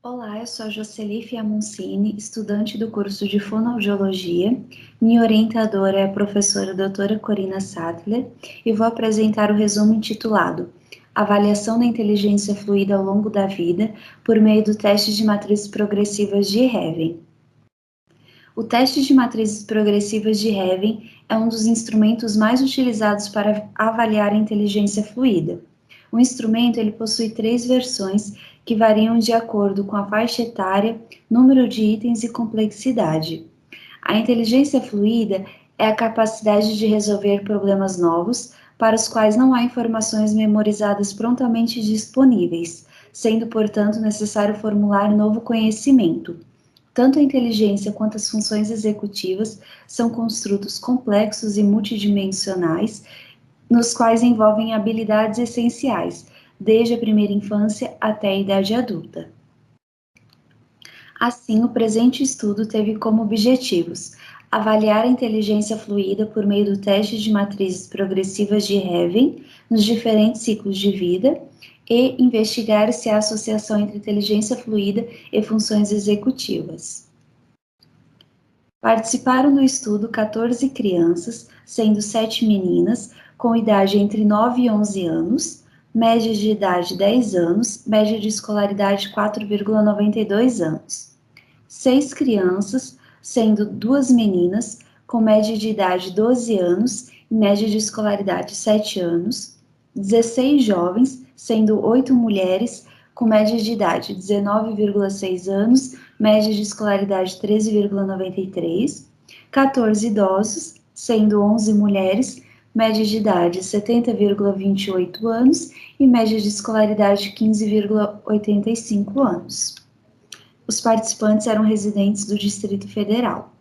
Olá, eu sou a Jocely Fiamoncini, estudante do curso de Fonoaudiologia. Minha orientadora é a professora doutora Corina Sattler e vou apresentar o resumo intitulado Avaliação da Inteligência Fluida ao longo da vida por meio do teste de matrizes progressivas de Heaven. O teste de matrizes progressivas de Heaven é um dos instrumentos mais utilizados para avaliar a inteligência fluida. O instrumento ele possui 3 versões que variam de acordo com a faixa etária, número de itens e complexidade. A inteligência fluida é a capacidade de resolver problemas novos para os quais não há informações memorizadas prontamente disponíveis, sendo, portanto, necessário formular novo conhecimento. Tanto a inteligência quanto as funções executivas são construtos complexos e multidimensionais, nos quais envolvem habilidades essenciais, desde a primeira infância até a idade adulta. Assim, o presente estudo teve como objetivos avaliar a inteligência fluida por meio do teste de matrizes progressivas de Heaven nos diferentes ciclos de vida e investigar se há associação entre inteligência fluida e funções executivas. Participaram do estudo 14 crianças, sendo 7 meninas, com idade entre 9 e 11 anos, média de idade 10 anos, média de escolaridade 4,92 anos. 6 crianças, sendo 2 meninas, com média de idade 12 anos e média de escolaridade 7 anos. 16 jovens, sendo 8 mulheres, com média de idade 19,6 anos, média de escolaridade 13,93. 14 idosos, sendo 11 mulheres, média de idade 70,28 anos e média de escolaridade 15,85 anos. Os participantes eram residentes do Distrito Federal.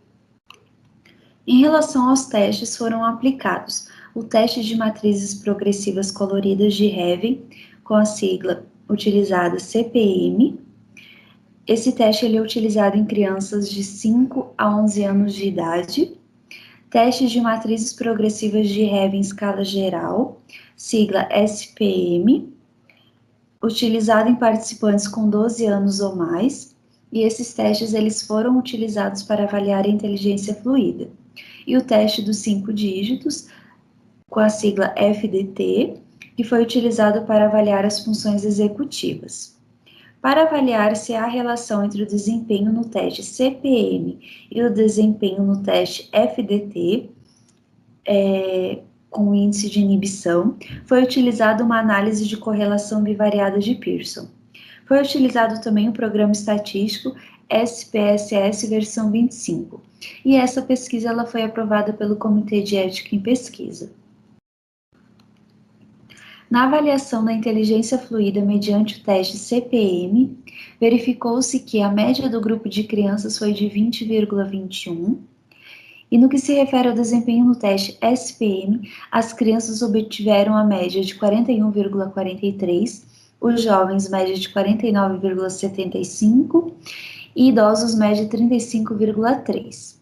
Em relação aos testes, foram aplicados o teste de matrizes progressivas coloridas de Heaven, com a sigla utilizada CPM. Esse teste ele é utilizado em crianças de 5 a 11 anos de idade. Testes de matrizes progressivas de Heaven em escala geral, sigla SPM, utilizado em participantes com 12 anos ou mais, e esses testes eles foram utilizados para avaliar a inteligência fluida. E o teste dos 5 dígitos, com a sigla FDT, que foi utilizado para avaliar as funções executivas. Para avaliar se há relação entre o desempenho no teste CPM e o desempenho no teste FDT, com o índice de inibição, foi utilizada uma análise de correlação bivariada de Pearson. Foi utilizado também o programa estatístico SPSS versão 25, e essa pesquisa ela foi aprovada pelo Comitê de Ética em Pesquisa. Na avaliação da inteligência fluida mediante o teste CPM, verificou-se que a média do grupo de crianças foi de 20,21, e no que se refere ao desempenho no teste SPM, as crianças obtiveram a média de 41,43, os jovens média de 49,75 e idosos média 35,3.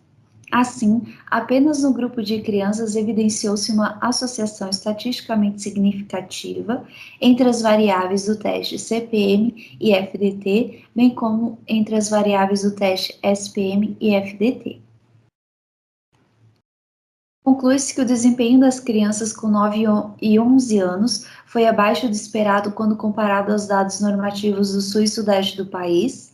Assim, apenas no grupo de crianças evidenciou-se uma associação estatisticamente significativa entre as variáveis do teste CPM e FDT, bem como entre as variáveis do teste SPM e FDT. Conclui-se que o desempenho das crianças com 9 e 11 anos foi abaixo do esperado quando comparado aos dados normativos do sul e sudeste do país.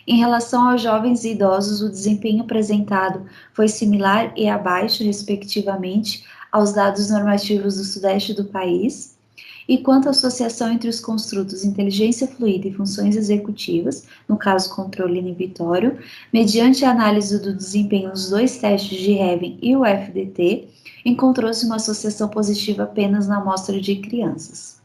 Em relação aos jovens e idosos, o desempenho apresentado foi similar e abaixo, respectivamente, aos dados normativos do sudeste do país. E quanto à associação entre os construtos inteligência fluida e funções executivas, no caso controle inibitório, mediante a análise do desempenho dos 2 testes de Heaven e o FDT, encontrou-se uma associação positiva apenas na amostra de crianças.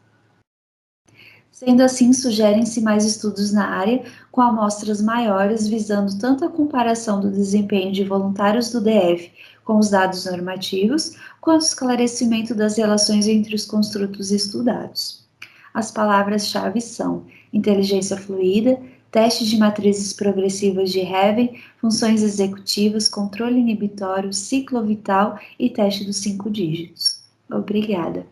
Sendo assim, sugerem-se mais estudos na área com amostras maiores, visando tanto a comparação do desempenho de voluntários do DF com os dados normativos, quanto o esclarecimento das relações entre os construtos estudados. As palavras-chave são inteligência fluida, teste de matrizes progressivas de Heaven, funções executivas, controle inibitório, ciclo vital e teste dos 5 dígitos. Obrigada.